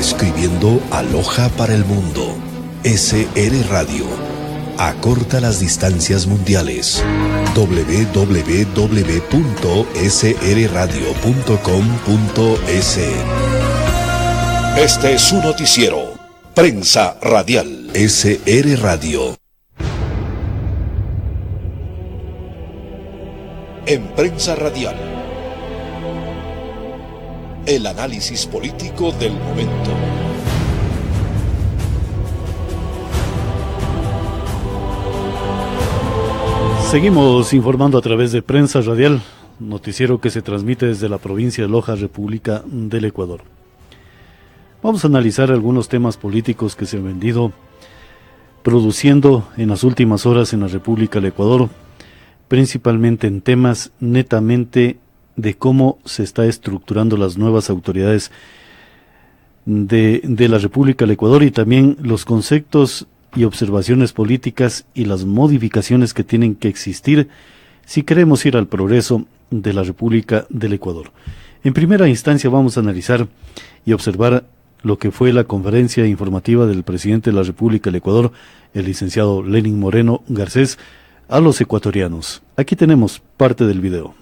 Escribiendo Aloha para el mundo. SR Radio. Acorta las distancias mundiales. www.srradio.com.es. Este es su noticiero. Prensa Radial. SR Radio. En Prensa Radial, el análisis político del momento. Seguimos informando a través de Prensa Radial, noticiero que se transmite desde la provincia de Loja, República del Ecuador. Vamos a analizar algunos temas políticos que se han venido produciendo en las últimas horas en la República del Ecuador, principalmente en temas netamente de cómo se está estructurando las nuevas autoridades de la República del Ecuador y también los conceptos y observaciones políticas y las modificaciones que tienen que existir si queremos ir al progreso de la República del Ecuador. En primera instancia vamos a analizar y observar lo que fue la conferencia informativa del presidente de la República del Ecuador, el licenciado Lenín Moreno Garcés, a los ecuatorianos. Aquí tenemos parte del video.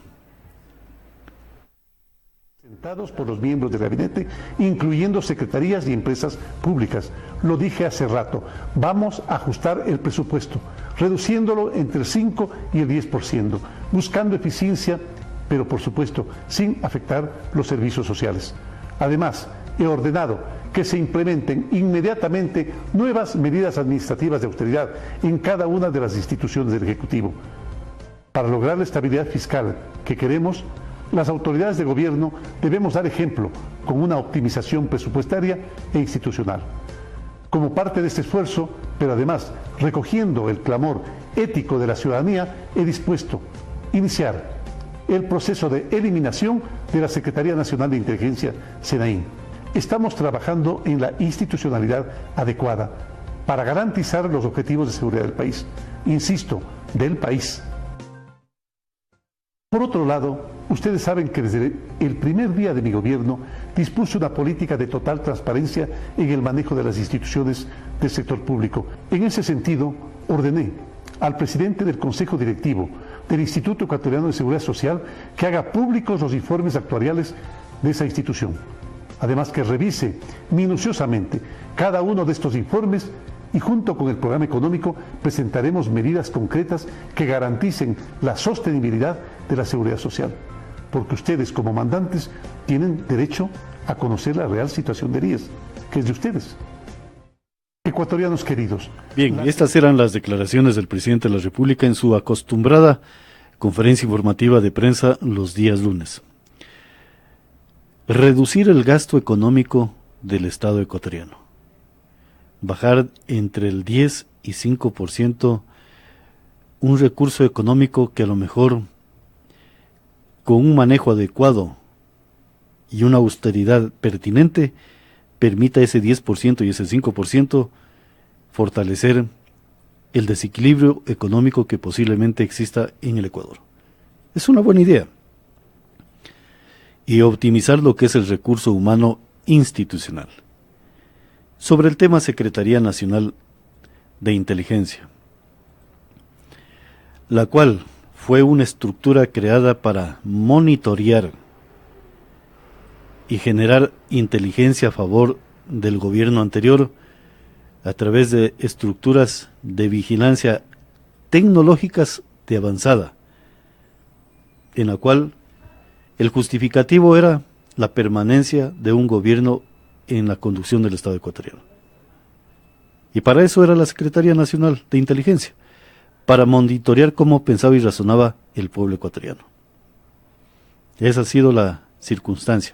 Presentados por los miembros del gabinete, incluyendo secretarías y empresas públicas. Lo dije hace rato, vamos a ajustar el presupuesto, reduciéndolo entre el 5 y el 10%, buscando eficiencia, pero por supuesto sin afectar los servicios sociales. Además, he ordenado que se implementen inmediatamente nuevas medidas administrativas de austeridad en cada una de las instituciones del Ejecutivo. Para lograr la estabilidad fiscal que queremos, las autoridades de gobierno debemos dar ejemplo con una optimización presupuestaria e institucional. Como parte de este esfuerzo, pero además recogiendo el clamor ético de la ciudadanía, he dispuesto iniciar el proceso de eliminación de la Secretaría Nacional de Inteligencia, SENAIN. Estamos trabajando en la institucionalidad adecuada para garantizar los objetivos de seguridad del país. Insisto, del país. Por otro lado, ustedes saben que desde el primer día de mi gobierno dispuse una política de total transparencia en el manejo de las instituciones del sector público. En ese sentido, ordené al presidente del Consejo Directivo del Instituto Ecuatoriano de Seguridad Social que haga públicos los informes actuariales de esa institución. Además, que revise minuciosamente cada uno de estos informes y junto con el programa económico presentaremos medidas concretas que garanticen la sostenibilidad de la seguridad social. Porque ustedes como mandantes tienen derecho a conocer la real situación de IES, que es de ustedes. Ecuatorianos queridos. Bien, estas eran las declaraciones del presidente de la República en su acostumbrada conferencia informativa de prensa los días lunes. Reducir el gasto económico del Estado ecuatoriano. Bajar entre el 10 y 5% un recurso económico que a lo mejor con un manejo adecuado y una austeridad pertinente permita ese 10% y ese 5% fortalecer el desequilibrio económico que posiblemente exista en el Ecuador. Es una buena idea. Y optimizar lo que es el recurso humano institucional. Sobre el tema Secretaría Nacional de Inteligencia, la cual fue una estructura creada para monitorear y generar inteligencia a favor del gobierno anterior a través de estructuras de vigilancia tecnológicas de avanzada, en la cual el justificativo era la permanencia de un gobierno en la conducción del Estado ecuatoriano. Y para eso era la Secretaría Nacional de Inteligencia, para monitorear cómo pensaba y razonaba el pueblo ecuatoriano. Esa ha sido la circunstancia.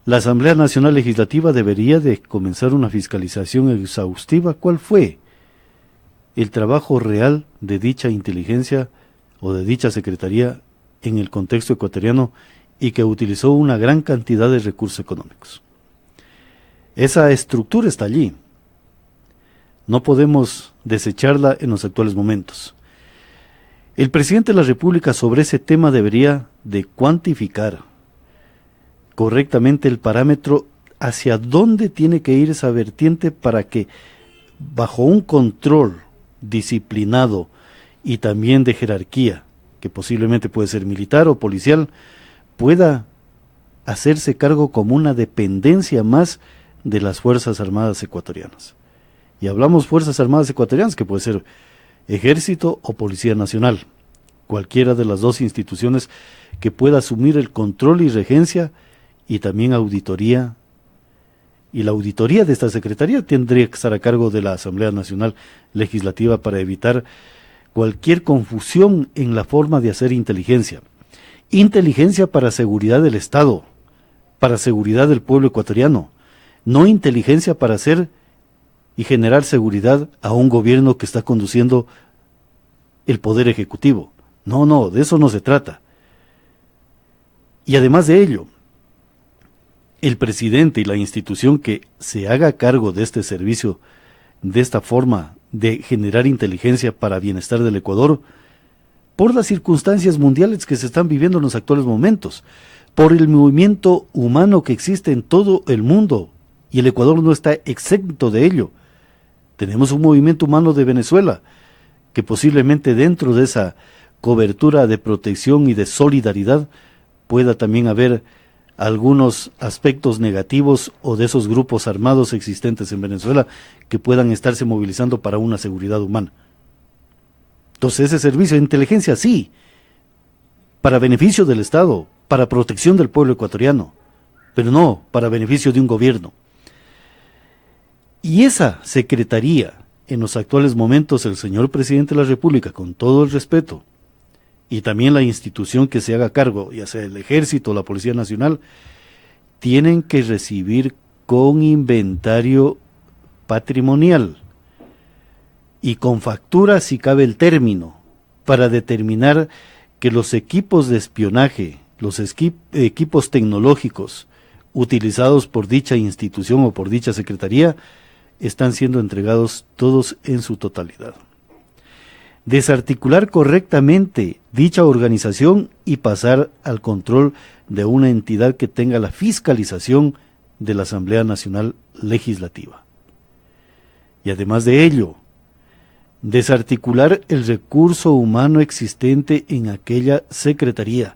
La Asamblea Nacional Legislativa debería de comenzar una fiscalización exhaustiva. ¿Cuál fue el trabajo real de dicha inteligencia o de dicha secretaría en el contexto ecuatoriano y que utilizó una gran cantidad de recursos económicos? Esa estructura está allí. No podemos desecharla en los actuales momentos. El presidente de la República sobre ese tema debería de cuantificar correctamente el parámetro hacia dónde tiene que ir esa vertiente para que bajo un control disciplinado y también de jerarquía, que posiblemente puede ser militar o policial, pueda hacerse cargo como una dependencia más de las Fuerzas Armadas ecuatorianas. Y hablamos Fuerzas Armadas ecuatorianas, que puede ser Ejército o Policía Nacional, cualquiera de las dos instituciones que pueda asumir el control y regencia y también auditoría. Y la auditoría de esta Secretaría tendría que estar a cargo de la Asamblea Nacional Legislativa para evitar cualquier confusión en la forma de hacer inteligencia. Inteligencia para seguridad del Estado, para seguridad del pueblo ecuatoriano, no inteligencia para hacer y generar seguridad a un gobierno que está conduciendo el Poder Ejecutivo. No, de eso no se trata. Y además de ello, el presidente y la institución que se haga cargo de este servicio, de esta forma de generar inteligencia para bienestar del Ecuador, por las circunstancias mundiales que se están viviendo en los actuales momentos, por el movimiento humano que existe en todo el mundo, y el Ecuador no está exento de ello. Tenemos un movimiento humano de Venezuela, que posiblemente dentro de esa cobertura de protección y de solidaridad pueda también haber algunos aspectos negativos o de esos grupos armados existentes en Venezuela que puedan estarse movilizando para una seguridad humana. Entonces ese servicio de inteligencia sí, para beneficio del Estado, para protección del pueblo ecuatoriano, pero no para beneficio de un gobierno. Y esa secretaría, en los actuales momentos, el señor presidente de la República, con todo el respeto, y también la institución que se haga cargo, ya sea el Ejército o la Policía Nacional, tienen que recibir con inventario patrimonial y con factura, si cabe el término, para determinar que los equipos de espionaje, los equipos tecnológicos utilizados por dicha institución o por dicha secretaría, están siendo entregados todos en su totalidad. Desarticular correctamente dicha organización y pasar al control de una entidad que tenga la fiscalización de la Asamblea Nacional Legislativa. Y además de ello, desarticular el recurso humano existente en aquella secretaría,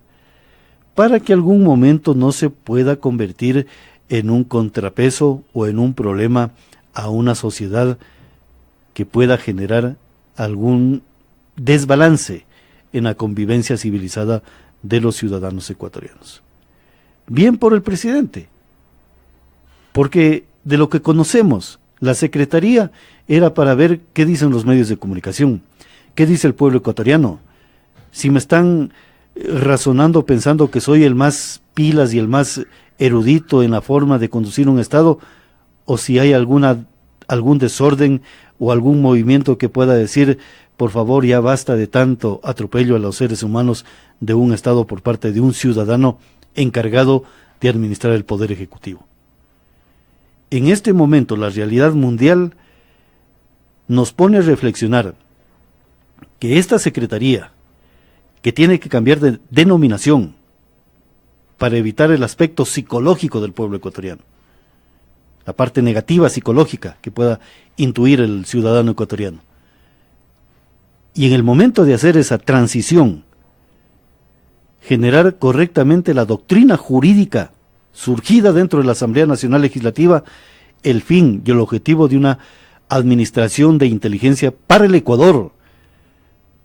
para que algún momento no se pueda convertir en un contrapeso o en un problema a una sociedad que pueda generar algún desbalance en la convivencia civilizada de los ciudadanos ecuatorianos. Bien por el presidente, porque de lo que conocemos, la Secretaría era para ver qué dicen los medios de comunicación, qué dice el pueblo ecuatoriano. Si me están razonando pensando que soy el más pilas y el más erudito en la forma de conducir un Estado, o si hay algún desorden o algún movimiento que pueda decir, por favor, ya basta de tanto atropello a los seres humanos de un Estado por parte de un ciudadano encargado de administrar el Poder Ejecutivo. En este momento, la realidad mundial nos pone a reflexionar que esta Secretaría, que tiene que cambiar de denominación para evitar el aspecto psicológico del pueblo ecuatoriano, la parte negativa psicológica que pueda intuir el ciudadano ecuatoriano. Y en el momento de hacer esa transición, generar correctamente la doctrina jurídica surgida dentro de la Asamblea Nacional Legislativa, el fin y el objetivo de una administración de inteligencia para el Ecuador,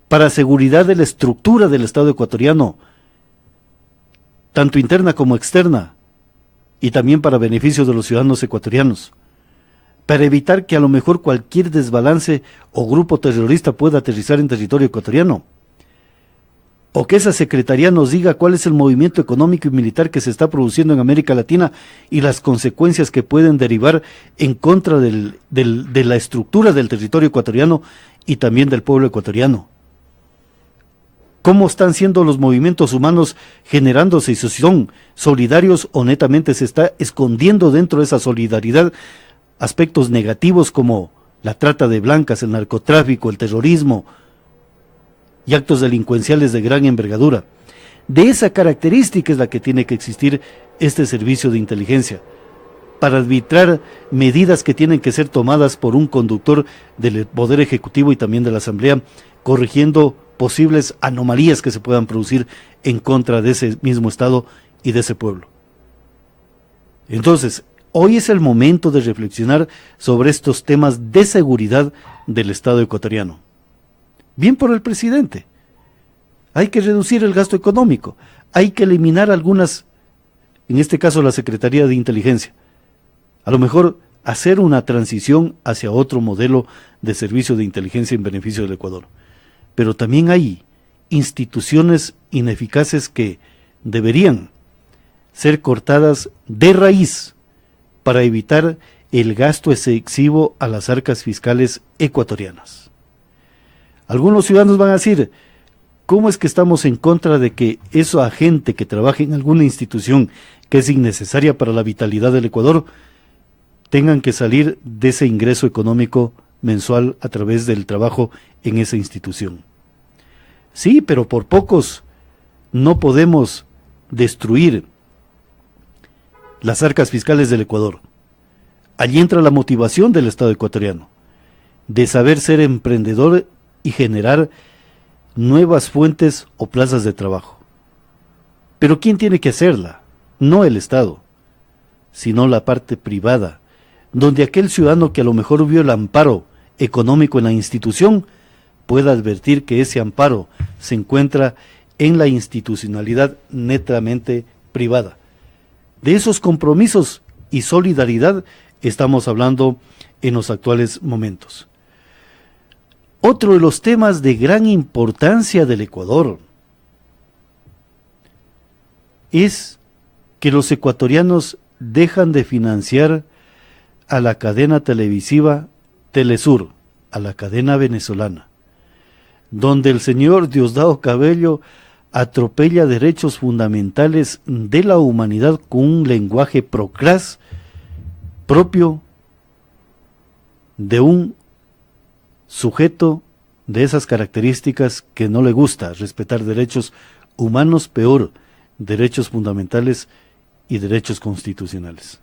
para seguridad de la estructura del Estado ecuatoriano, tanto interna como externa, y también para beneficio de los ciudadanos ecuatorianos, para evitar que a lo mejor cualquier desbalance o grupo terrorista pueda aterrizar en territorio ecuatoriano, o que esa secretaría nos diga cuál es el movimiento económico y militar que se está produciendo en América Latina y las consecuencias que pueden derivar en contra de la estructura del territorio ecuatoriano y también del pueblo ecuatoriano. ¿Cómo están siendo los movimientos humanos generándose y si son solidarios o netamente se está escondiendo dentro de esa solidaridad aspectos negativos como la trata de blancas, el narcotráfico, el terrorismo y actos delincuenciales de gran envergadura? De esa característica es la que tiene que existir este servicio de inteligencia, para arbitrar medidas que tienen que ser tomadas por un conductor del Poder Ejecutivo y también de la Asamblea, corrigiendo posibles anomalías que se puedan producir en contra de ese mismo Estado y de ese pueblo. Entonces, hoy es el momento de reflexionar sobre estos temas de seguridad del Estado ecuatoriano. Bien por el presidente. Hay que reducir el gasto económico, hay que eliminar algunas, en este caso la Secretaría de Inteligencia. A lo mejor hacer una transición hacia otro modelo de servicio de inteligencia en beneficio del Ecuador. Pero también hay instituciones ineficaces que deberían ser cortadas de raíz para evitar el gasto excesivo a las arcas fiscales ecuatorianas. Algunos ciudadanos van a decir, ¿cómo es que estamos en contra de que esa gente que trabaja en alguna institución que es innecesaria para la vitalidad del Ecuador tengan que salir de ese ingreso económico mensual a través del trabajo en esa institución? Sí, pero por pocos no podemos destruir las arcas fiscales del Ecuador. Allí entra la motivación del Estado ecuatoriano, de saber ser emprendedor y generar nuevas fuentes o plazas de trabajo. Pero ¿quién tiene que hacerla? No el Estado, sino la parte privada, donde aquel ciudadano que a lo mejor vio el amparo económico en la institución pueda advertir que ese amparo se encuentra en la institucionalidad netamente privada. De esos compromisos y solidaridad estamos hablando en los actuales momentos. Otro de los temas de gran importancia del Ecuador es que los ecuatorianos dejan de financiar a la cadena televisiva Telesur, a la cadena venezolana, donde el señor Diosdado Cabello atropella derechos fundamentales de la humanidad con un lenguaje procras propio de un sujeto de esas características que no le gusta respetar derechos humanos, peor, derechos fundamentales y derechos constitucionales.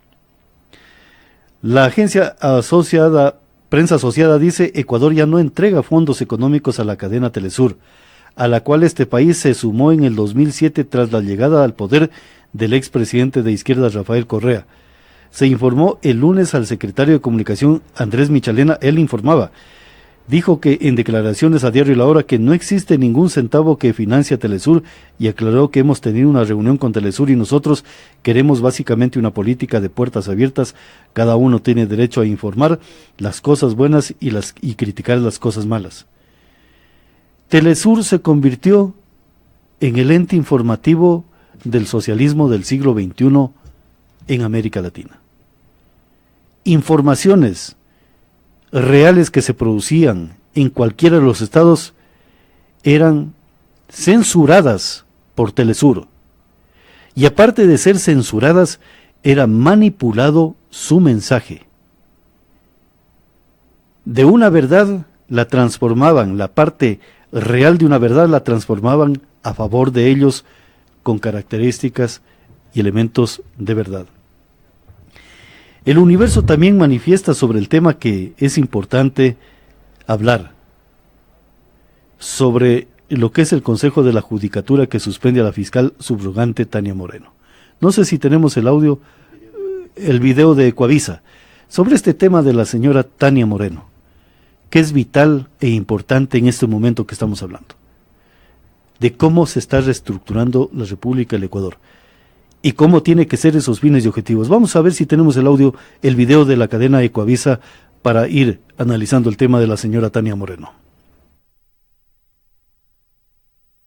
La agencia asociada, Prensa Asociada dice, Ecuador ya no entrega fondos económicos a la cadena Telesur, a la cual este país se sumó en el 2007 tras la llegada al poder del expresidente de izquierda Rafael Correa. Se informó el lunes al secretario de Comunicación Andrés Michalena, él informaba. Dijo que en declaraciones a Diario La Hora que no existe ningún centavo que financia Telesur y aclaró que hemos tenido una reunión con Telesur y nosotros queremos básicamente una política de puertas abiertas. Cada uno tiene derecho a informar las cosas buenas y criticar las cosas malas. Telesur se convirtió en el ente informativo del socialismo del siglo XXI en América Latina. Informaciones reales que se producían en cualquiera de los estados eran censuradas por Telesur. Y aparte de ser censuradas, era manipulado su mensaje. De una verdad la transformaban, la parte real de una verdad la transformaban a favor de ellos con características y elementos de verdad. El Universo también manifiesta sobre el tema que es importante hablar, sobre lo que es el Consejo de la Judicatura que suspende a la fiscal subrogante Tania Moreno. No sé si tenemos el audio, el video de Ecuavisa, sobre este tema de la señora Tania Moreno, que es vital e importante en este momento que estamos hablando, de cómo se está reestructurando la República del Ecuador y cómo tiene que ser esos fines y objetivos. Vamos a ver si tenemos el audio, el video de la cadena Ecuavisa para ir analizando el tema de la señora Tania Moreno.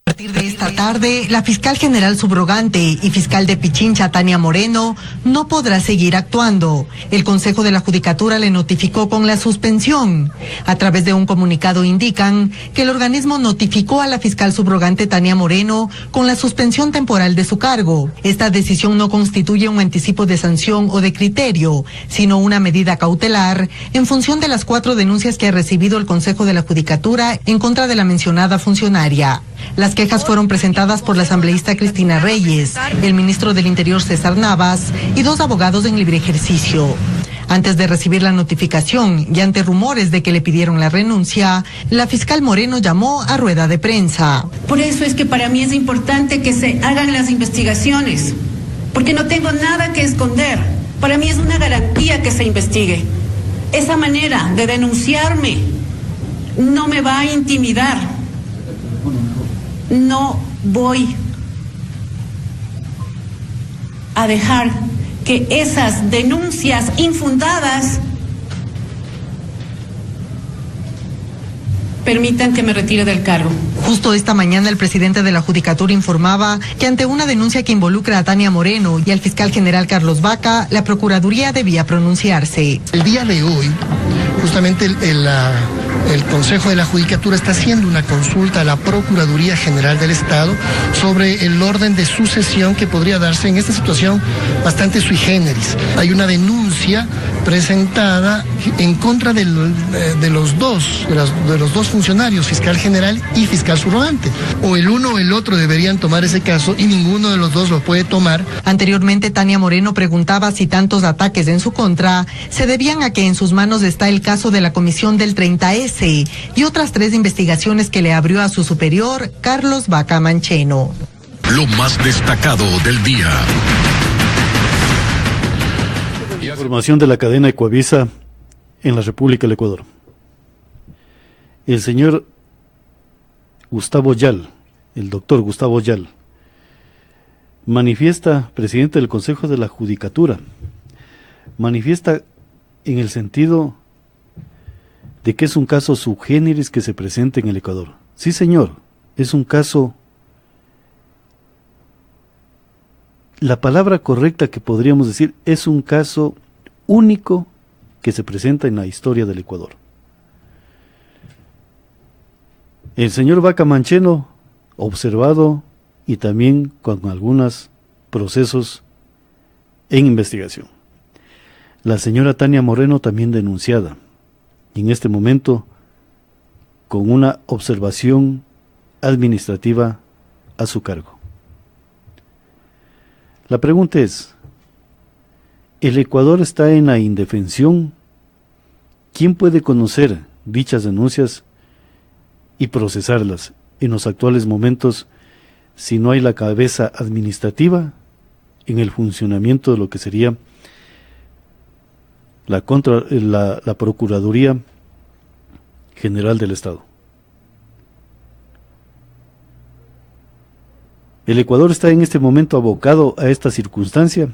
A partir de esta tarde, la fiscal general subrogante y fiscal de Pichincha, Tania Moreno, no podrá seguir actuando. El Consejo de la Judicatura le notificó con la suspensión. A través de un comunicado indican que el organismo notificó a la fiscal subrogante Tania Moreno con la suspensión temporal de su cargo. Esta decisión no constituye un anticipo de sanción o de criterio, sino una medida cautelar en función de las 4 denuncias que ha recibido el Consejo de la Judicatura en contra de la mencionada funcionaria. Las quejas fueron presentadas por la asambleísta Cristina Reyes, el ministro del Interior César Navas y 2 abogados en libre ejercicio. Antes de recibir la notificación y ante rumores de que le pidieron la renuncia, la fiscal Moreno llamó a rueda de prensa. Por eso es que para mí es importante que se hagan las investigaciones, porque no tengo nada que esconder. Para mí es una garantía que se investigue. Esa manera de denunciarme no me va a intimidar. No voy a dejar que esas denuncias infundadas permitan que me retire del cargo. Justo esta mañana el presidente de la Judicatura informaba que ante una denuncia que involucra a Tania Moreno y al fiscal general Carlos Vaca, la Procuraduría debía pronunciarse. El día de hoy, justamente el Consejo de la Judicatura está haciendo una consulta a la Procuraduría General del Estado sobre el orden de sucesión que podría darse en esta situación bastante sui generis. Hay una denuncia presentada en contra de los dos funcionarios, fiscal general y fiscal subrogante. O el uno o el otro deberían tomar ese caso y ninguno de los dos lo puede tomar. Anteriormente, Tania Moreno preguntaba si tantos ataques en su contra se debían a que en sus manos está el caso de la comisión del 30S y otras 3 investigaciones que le abrió a su superior, Carlos Vaca Mancheno. Lo más destacado del día. Información de la cadena Ecuavisa en la República del Ecuador. El señor Gustavo Yal, el doctor Gustavo Yal, manifiesta, presidente del Consejo de la Judicatura, manifiesta en el sentido de que es un caso sub generis que se presenta en el Ecuador. Sí, señor, es un caso. La palabra correcta que podríamos decir es un caso único que se presenta en la historia del Ecuador. El señor Vaca Mancheno, observado y también con algunos procesos en investigación. La señora Tania Moreno también denunciada, y en este momento con una observación administrativa a su cargo. La pregunta es, ¿el Ecuador está en la indefensión? ¿Quién puede conocer dichas denuncias y procesarlas en los actuales momentos si no hay la cabeza administrativa en el funcionamiento de lo que sería la Procuraduría General del Estado? El Ecuador está en este momento abocado a esta circunstancia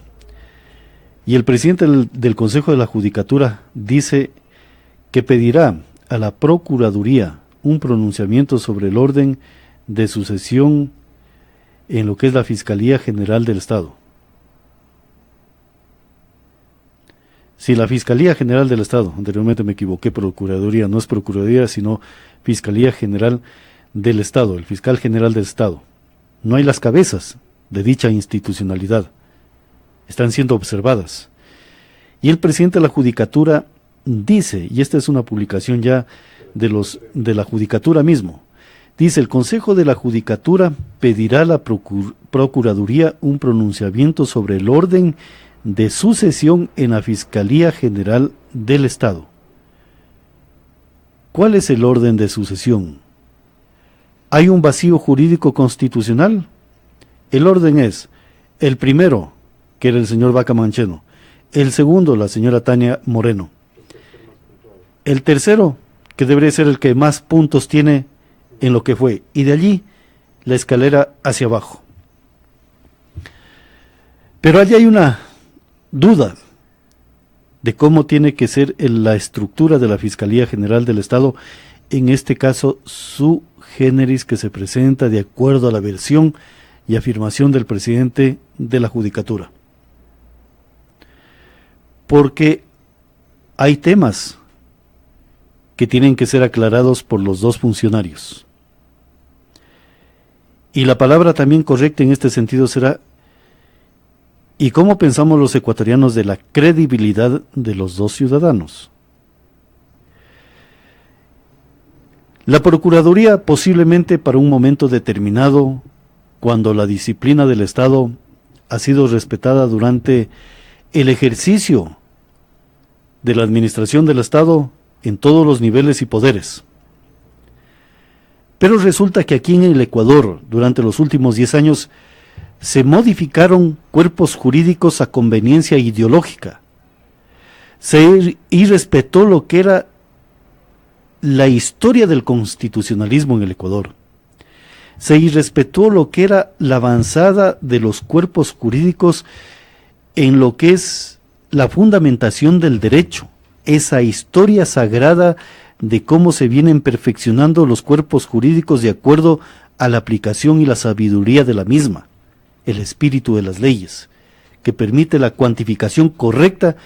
y el presidente del Consejo de la Judicatura dice que pedirá a la Procuraduría un pronunciamiento sobre el orden de sucesión en lo que es la Fiscalía General del Estado. Si la Fiscalía General del Estado, anteriormente me equivoqué, Procuraduría, no es Procuraduría, sino Fiscalía General del Estado, el Fiscal General del Estado, no hay las cabezas de dicha institucionalidad, están siendo observadas. Y el presidente de la Judicatura dice, y esta es una publicación ya de la Judicatura mismo, dice: el Consejo de la Judicatura pedirá a la Procuraduría un pronunciamiento sobre el orden de sucesión en la Fiscalía General del Estado. ¿Cuál es el orden de sucesión? ¿Hay un vacío jurídico constitucional? El orden es: el primero, que era el señor Vaca Mancheno; el segundo, la señora Tania Moreno; el tercero, que debería ser el que más puntos tiene en lo que fue, y de allí la escalera hacia abajo. Pero allí hay una duda de cómo tiene que ser la estructura de la Fiscalía General del Estado, en este caso su generis, que se presenta de acuerdo a la versión y afirmación del presidente de la Judicatura. Porque hay temas que tienen que ser aclarados por los dos funcionarios. Y la palabra también correcta en este sentido será: ¿y cómo pensamos los ecuatorianos de la credibilidad de los dos ciudadanos? La Procuraduría, posiblemente para un momento determinado, cuando la disciplina del Estado ha sido respetada durante el ejercicio de la administración del Estado en todos los niveles y poderes. Pero resulta que aquí en el Ecuador, durante los últimos 10 años, se modificaron cuerpos jurídicos a conveniencia ideológica. Se irrespetó lo que era la historia del constitucionalismo en el Ecuador. Se irrespetó lo que era la avanzada de los cuerpos jurídicos en lo que es la fundamentación del derecho, esa historia sagrada de cómo se vienen perfeccionando los cuerpos jurídicos de acuerdo a la aplicación y la sabiduría de la misma, el espíritu de las leyes, que permite la cuantificación correcta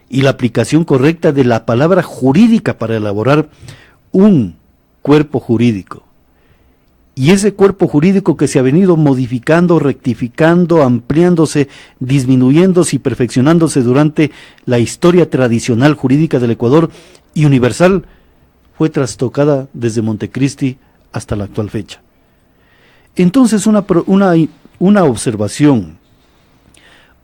y la aplicación correcta de la palabra jurídica para elaborar un cuerpo jurídico. Y ese cuerpo jurídico que se ha venido modificando, rectificando, ampliándose, disminuyéndose y perfeccionándose durante la historia tradicional jurídica del Ecuador y universal, fue trastocada desde Montecristi hasta la actual fecha. Entonces una observación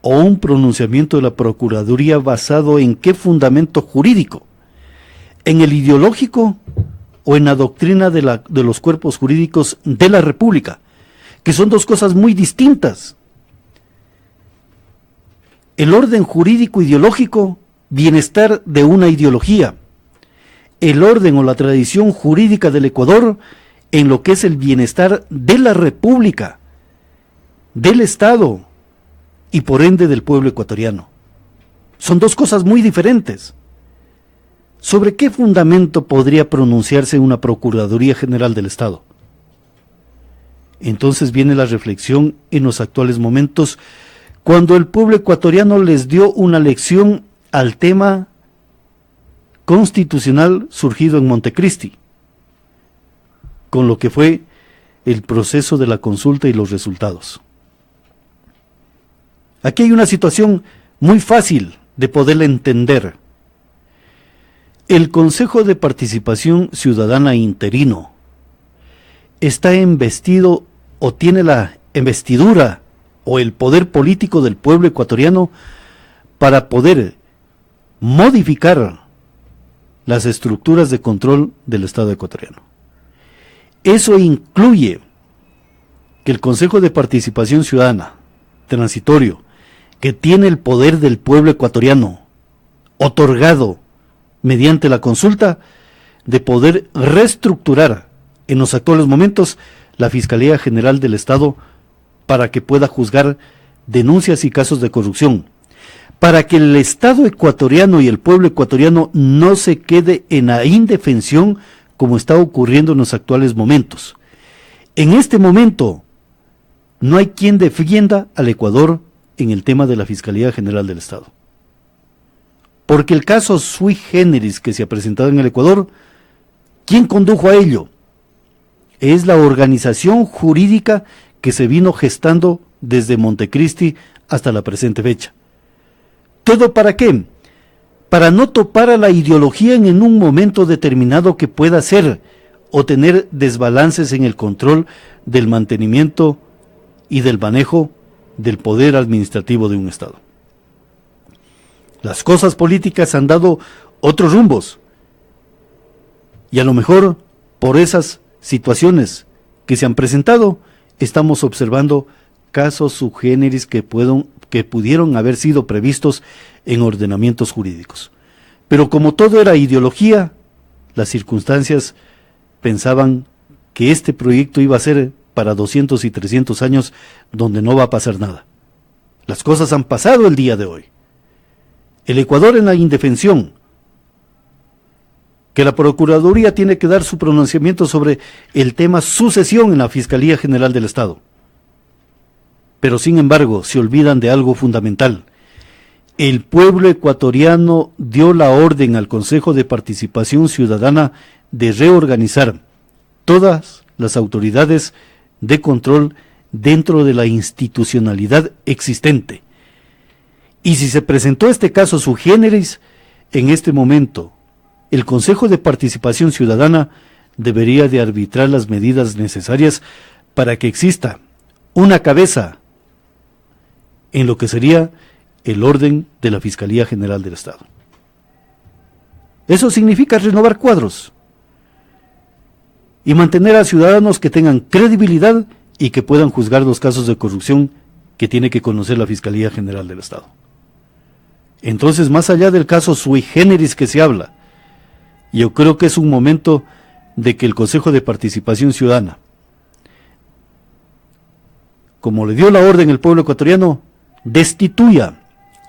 o un pronunciamiento de la Procuraduría basado en qué fundamento jurídico, en el ideológico o en la doctrina de los cuerpos jurídicos de la República, que son dos cosas muy distintas. El orden jurídico ideológico, bienestar de una ideología. El orden o la tradición jurídica del Ecuador en lo que es el bienestar de la República, del Estado y por ende del pueblo ecuatoriano. Son dos cosas muy diferentes. ¿Sobre qué fundamento podría pronunciarse una Procuraduría General del Estado? Entonces viene la reflexión en los actuales momentos, cuando el pueblo ecuatoriano les dio una lección al tema constitucional surgido en Montecristi, con lo que fue el proceso de la consulta y los resultados. Aquí hay una situación muy fácil de poderla entender. El Consejo de Participación Ciudadana interino está investido o tiene la investidura o el poder político del pueblo ecuatoriano para poder modificar las estructuras de control del Estado ecuatoriano. Eso incluye que el Consejo de Participación Ciudadana transitorio, que tiene el poder del pueblo ecuatoriano otorgado mediante la consulta, de poder reestructurar en los actuales momentos la Fiscalía General del Estado para que pueda juzgar denuncias y casos de corrupción, para que el Estado ecuatoriano y el pueblo ecuatoriano no se quede en la indefensión como está ocurriendo en los actuales momentos. En este momento no hay quien defienda al Ecuador en el tema de la Fiscalía General del Estado. Porque el caso sui generis que se ha presentado en el Ecuador, ¿quién condujo a ello? Es la organización jurídica que se vino gestando desde Montecristi hasta la presente fecha. ¿Todo para qué? Para no topar a la ideología en un momento determinado que pueda ser o tener desbalances en el control del mantenimiento y del manejo del poder administrativo de un Estado. Las cosas políticas han dado otros rumbos y a lo mejor por esas situaciones que se han presentado estamos observando casos sui generis que pudieron haber sido previstos en ordenamientos jurídicos. Pero como todo era ideología, las circunstancias pensaban que este proyecto iba a ser para 200 y 300 años donde no va a pasar nada. Las cosas han pasado el día de hoy. El Ecuador en la indefensión, que la Procuraduría tiene que dar su pronunciamiento sobre el tema sucesión en la Fiscalía General del Estado. Pero sin embargo, se olvidan de algo fundamental. El pueblo ecuatoriano dio la orden al Consejo de Participación Ciudadana de reorganizar todas las autoridades de control dentro de la institucionalidad existente. Y si se presentó este caso sui generis, en este momento, el Consejo de Participación Ciudadana debería de arbitrar las medidas necesarias para que exista una cabeza en lo que sería el orden de la Fiscalía General del Estado. Eso significa renovar cuadros y mantener a ciudadanos que tengan credibilidad y que puedan juzgar los casos de corrupción que tiene que conocer la Fiscalía General del Estado. Entonces, más allá del caso sui generis que se habla, yo creo que es un momento de que el Consejo de Participación Ciudadana, como le dio la orden el pueblo ecuatoriano, destituya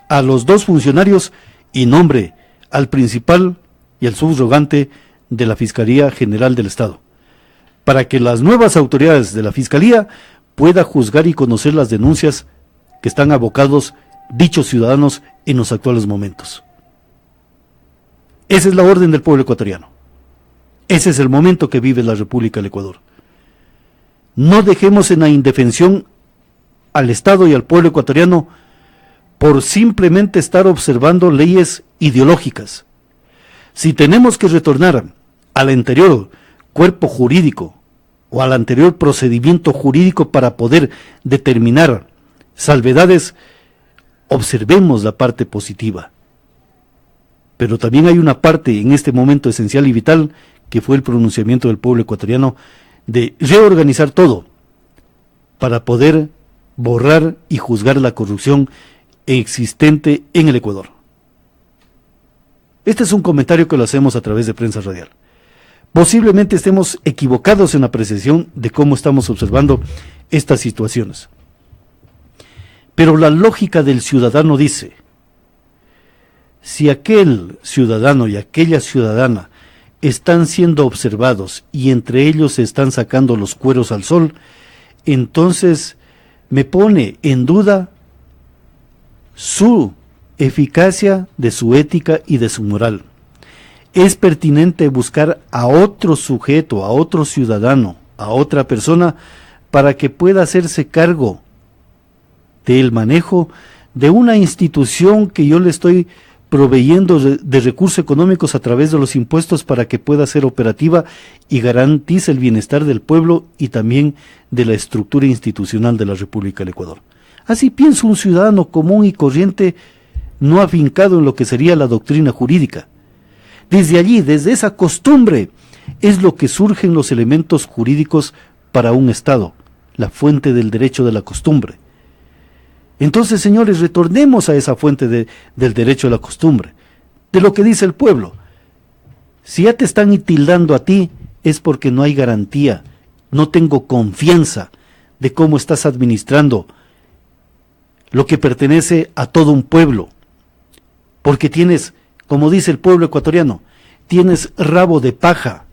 a los 2 funcionarios y nombre al principal y al subrogante de la Fiscalía General del Estado, para que las nuevas autoridades de la Fiscalía puedan juzgar y conocer las denuncias que están abocados dichos ciudadanos en los actuales momentos. Esa es la orden del pueblo ecuatoriano. Ese es el momento que vive la República del Ecuador. No dejemos en la indefensión al Estado y al pueblo ecuatoriano por simplemente estar observando leyes ideológicas. Si tenemos que retornar al anterior cuerpo jurídico o al anterior procedimiento jurídico para poder determinar salvedades, observemos la parte positiva. Pero también hay una parte en este momento esencial y vital, que fue el pronunciamiento del pueblo ecuatoriano de reorganizar todo para poder borrar y juzgar la corrupción existente en el Ecuador. Este es un comentario que lo hacemos a través de Prensa Radial. Posiblemente estemos equivocados en la apreciación de cómo estamos observando estas situaciones. Pero la lógica del ciudadano dice, si aquel ciudadano y aquella ciudadana están siendo observados y entre ellos se están sacando los cueros al sol, entonces me pone en duda su eficacia, de su ética y de su moral. Es pertinente buscar a otro sujeto, a otro ciudadano, a otra persona, para que pueda hacerse cargo del manejo de una institución que yo le estoy proveyendo de recursos económicos a través de los impuestos para que pueda ser operativa y garantice el bienestar del pueblo y también de la estructura institucional de la República del Ecuador. Así piensa un ciudadano común y corriente, no afincado en lo que sería la doctrina jurídica. Desde allí, desde esa costumbre, es lo que surgen los elementos jurídicos para un Estado, la fuente del derecho de la costumbre. Entonces, señores, retornemos a esa fuente del derecho de la costumbre, de lo que dice el pueblo. Si ya te están tildando a ti, es porque no hay garantía, no tengo confianza de cómo estás administrando lo que pertenece a todo un pueblo, porque tienes, como dice el pueblo ecuatoriano, tienes rabo de paja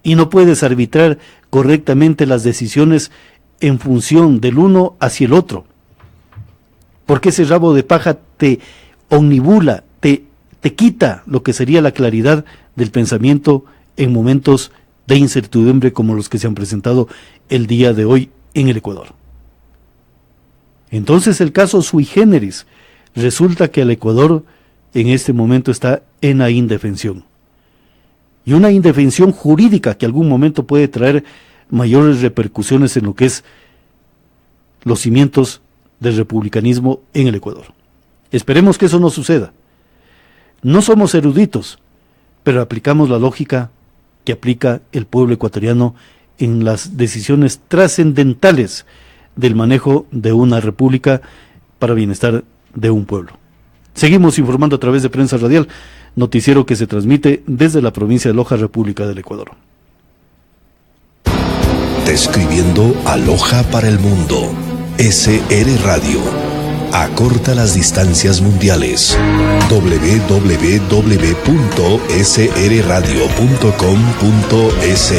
y no puedes arbitrar correctamente las decisiones en función del uno hacia el otro, porque ese rabo de paja te omnibula, te quita lo que sería la claridad del pensamiento en momentos de incertidumbre como los que se han presentado el día de hoy en el Ecuador. Entonces el caso sui generis, resulta que el Ecuador en este momento está en la indefensión. Y una indefensión jurídica que algún momento puede traer mayores repercusiones en lo que es los cimientos del republicanismo en el Ecuador. Esperemos que eso no suceda. No somos eruditos, pero aplicamos la lógica que aplica el pueblo ecuatoriano en las decisiones trascendentales del manejo de una república para bienestar de un pueblo. Seguimos informando a través de Prensa Radial, noticiero que se transmite desde la provincia de Loja, República del Ecuador. Describiendo a Loja para el mundo. SR Radio. Acorta las distancias mundiales. www.srradio.com.es.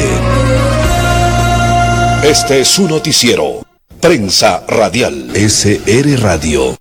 Este es su noticiero. Prensa Radial. SR Radio.